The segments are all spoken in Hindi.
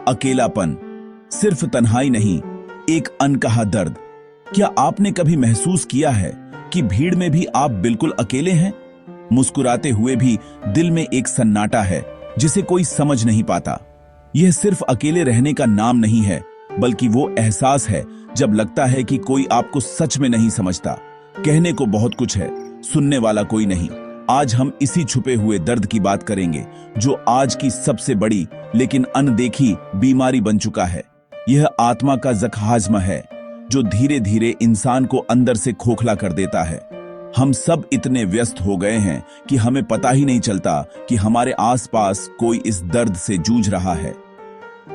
अकेलापन सिर्फ तन्हाई नहीं, एक अनकहा दर्द। क्या आपने कभी महसूस किया है कि भीड़ में भी आप बिल्कुल अकेले हैं? मुस्कुराते हुए भी दिल में एक सन्नाटा है जिसे कोई समझ नहीं पाता। यह सिर्फ अकेले रहने का नाम नहीं है, बल्कि वो एहसास है जब लगता है कि कोई आपको सच में नहीं समझता। कहने को बहुत कुछ है, सुनने वाला कोई नहीं। आज हम इसी छुपे हुए दर्द की बात करेंगे जो आज की सबसे बड़ी लेकिन अनदेखी बीमारी बन चुका है। यह आत्मा का जख्म है जो धीरे धीरे इंसान को अंदर से खोखला कर देता है। हम सब इतने व्यस्त हो गए हैं कि हमें पता ही नहीं चलता कि हमारे आसपास कोई इस दर्द से जूझ रहा है।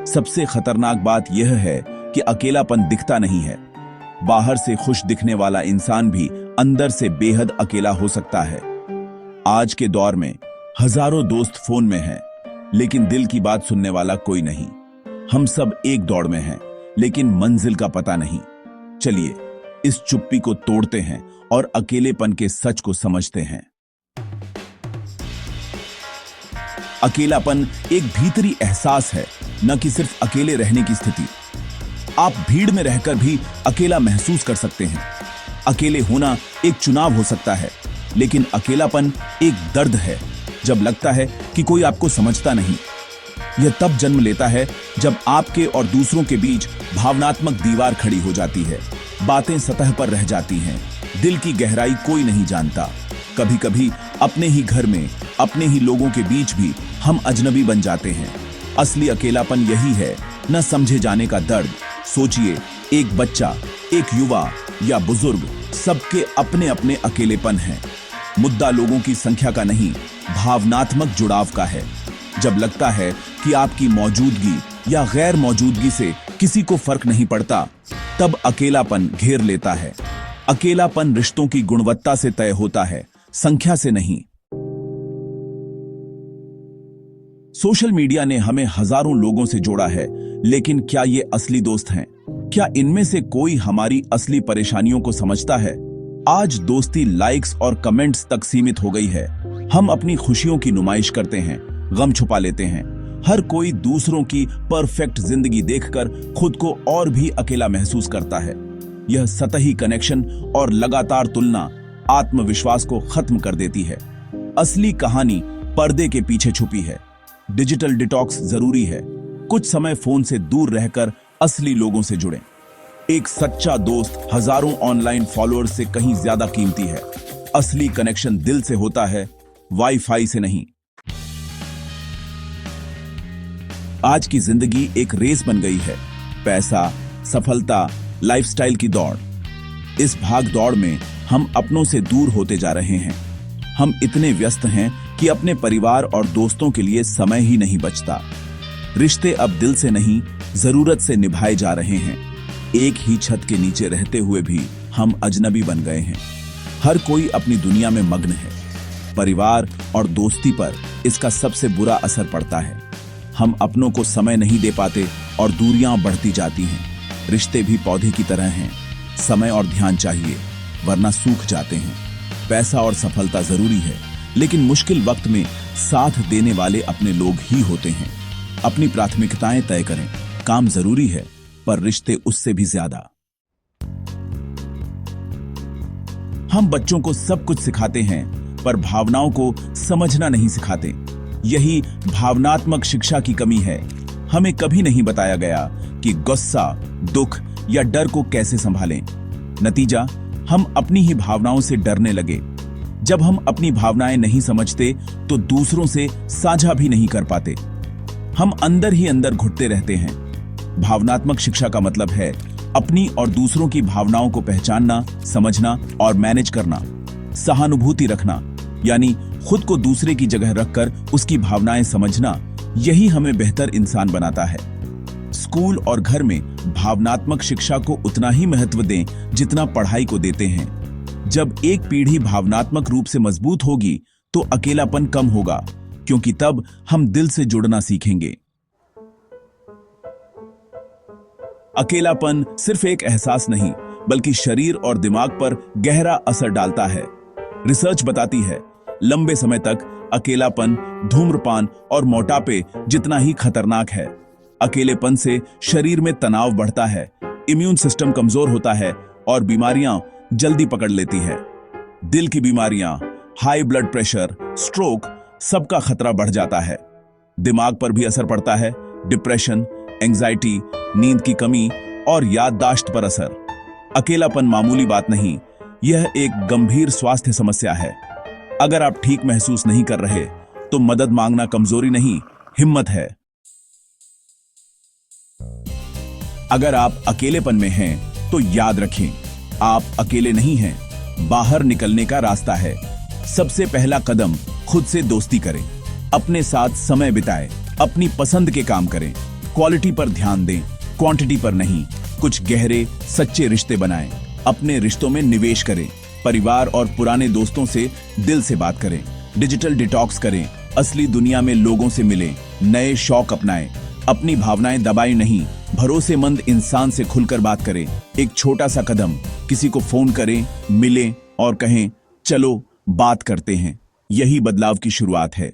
सबसे खतरनाक बात यह है कि अकेलापन दिखता नहीं है। बाहर से खुश दिखने वाला इंसान भी अंदर से बेहद अकेला हो सकता है। आज के दौर में हजारों दोस्त फोन में हैं, लेकिन दिल की बात सुनने वाला कोई नहीं। हम सब एक दौड़ में हैं, लेकिन मंजिल का पता नहीं। चलिए इस चुप्पी को तोड़ते हैं और अकेलेपन के सच को समझते हैं। अकेलापन एक भीतरी एहसास है, न कि सिर्फ अकेले रहने की स्थिति। आप भीड़ में रहकर भी अकेला महसूस कर सकते हैं। अकेले होना एक चुनाव हो सकता है, लेकिन अकेलापन एक दर्द है जब लगता है कि कोई आपको समझता नहीं। यह तब जन्म लेता है जब आपके और दूसरों के बीच भावनात्मक दीवार खड़ी हो जाती है। बातें सतह पर रह जाती हैं, दिल की गहराई कोई नहीं जानता। कभी कभी अपने ही घर में, अपने ही लोगों के बीच भी हम अजनबी बन जाते हैं। असली अकेलापन यही है, न समझे जाने का दर्द। सोचिए, एक बच्चा, एक युवा या बुजुर्ग, सबके अपने अपने अकेलेपन हैं। मुद्दा लोगों की संख्या का नहीं, भावनात्मक जुड़ाव का है। जब लगता है कि आपकी मौजूदगी या गैर मौजूदगी से किसी को फर्क नहीं पड़ता, तब अकेलापन घेर लेता है। अकेलापन रिश्तों की गुणवत्ता से तय होता है, संख्या से नहीं। सोशल मीडिया ने हमें हजारों लोगों से जोड़ा है, लेकिन क्या ये असली दोस्त हैं? क्या इनमें से कोई हमारी असली परेशानियों को समझता है? आज दोस्ती लाइक्स और कमेंट्स तक सीमित हो गई है। हम अपनी खुशियों की नुमाइश करते हैं, गम छुपा लेते हैं। हर कोई दूसरों की परफेक्ट जिंदगी देखकर खुद को और भी अकेला महसूस करता है। यह सतही कनेक्शन और लगातार तुलना आत्मविश्वास को खत्म कर देती है। असली कहानी पर्दे के पीछे छुपी है। डिजिटल डिटॉक्स जरूरी है। कुछ समय फोन से दूर रहकर असली लोगों से जुड़ें। एक सच्चा दोस्त हजारों ऑनलाइन फॉलोअर्स से कहीं ज्यादा कीमती है। असली कनेक्शन दिल से होता है, वाईफाई से नहीं। आज की जिंदगी एक रेस बन गई है। पैसा, सफलता, लाइफस्टाइल की दौड़। इस भाग दौड़ में हम अपनों से दूर होते जा रहे हैं। हम इतने व्यस्त हैं कि अपने परिवार और दोस्तों के लिए समय ही नहीं बचता। रिश्ते अब दिल से नहीं, जरूरत से निभाए जा रहे हैं। एक ही छत के नीचे रहते हुए भी हम अजनबी बन गए हैं। हर कोई अपनी दुनिया में मग्न है। परिवार और दोस्ती पर इसका सबसे बुरा असर पड़ता है। हम अपनों को समय नहीं दे पाते और दूरियां बढ़ती जाती हैं। रिश्ते भी पौधे की तरह हैं, समय और ध्यान चाहिए, वरना सूख जाते हैं। पैसा और सफलता जरूरी है, लेकिन मुश्किल वक्त में साथ देने वाले अपने लोग ही होते हैं। अपनी प्राथमिकताएं तय करें। काम जरूरी है, पर रिश्ते उससे भी ज्यादा। हम बच्चों को सब कुछ सिखाते हैं, पर भावनाओं को समझना नहीं सिखाते। यही भावनात्मक शिक्षा की कमी है। हमें कभी नहीं बताया गया कि गुस्सा, दुख या डर को कैसे संभालें। नतीजा, हम अपनी ही भावनाओं से डरने लगे। जब हम अपनी भावनाएं नहीं समझते तो दूसरों से साझा भी नहीं कर पाते। हम अंदर ही अंदर घुटते रहते हैं। भावनात्मक शिक्षा का मतलब है अपनी और दूसरों की भावनाओं को पहचानना, समझना और मैनेज करना। सहानुभूति रखना, यानी खुद को दूसरे की जगह रखकर उसकी भावनाएं समझना, यही हमें बेहतर इंसान बनाता है। स्कूल और घर में भावनात्मक शिक्षा को उतना ही महत्व दें जितना पढ़ाई को देते हैं। जब एक पीढ़ी भावनात्मक रूप से मजबूत होगी तो अकेलापन कम होगा, क्योंकि तब हम दिल से जुड़ना सीखेंगे। अकेलापन सिर्फ एक एहसास नहीं, बल्कि शरीर और दिमाग पर गहरा असर डालता है। रिसर्च बताती है, लंबे समय तक अकेलापन धूम्रपान और मोटापे जितना ही खतरनाक है। अकेलेपन से शरीर में तनाव बढ़ता है, इम्यून सिस्टम कमजोर होता है और बीमारियां जल्दी पकड़ लेती है। दिल की बीमारियां, हाई ब्लड प्रेशर, स्ट्रोक, सबका खतरा बढ़ जाता है। दिमाग पर भी असर पड़ता है, डिप्रेशन, एंजाइटी, नींद की कमी और याददाश्त पर असर। अकेलापन मामूली बात नहीं, यह एक गंभीर स्वास्थ्य समस्या है। अगर आप ठीक महसूस नहीं कर रहे तो मदद मांगना कमजोरी नहीं, हिम्मत है। अगर आप अकेलेपन में हैं तो याद रखें, आप अकेले नहीं हैं। बाहर निकलने का रास्ता है। सबसे पहला कदम खुद से दोस्ती करें, अपने साथ समय बिताएं, अपनी पसंद के काम करें, क्वालिटी पर ध्यान दें, क्वांटिटी पर नहीं। कुछ गहरे सच्चे रिश्ते बनाएं, अपने रिश्तों में निवेश करें, परिवार और पुराने दोस्तों से दिल से बात करें, डिजिटल डिटॉक्स करें, असली दुनिया में लोगों से मिलें, नए शौक अपनाएं, अपनी भावनाएं दबाएं नहीं, भरोसेमंद इंसान से खुलकर बात करें। एक छोटा सा कदम, किसी को फोन करें, मिलें और कहें चलो बात करते हैं। यही बदलाव की शुरुआत है।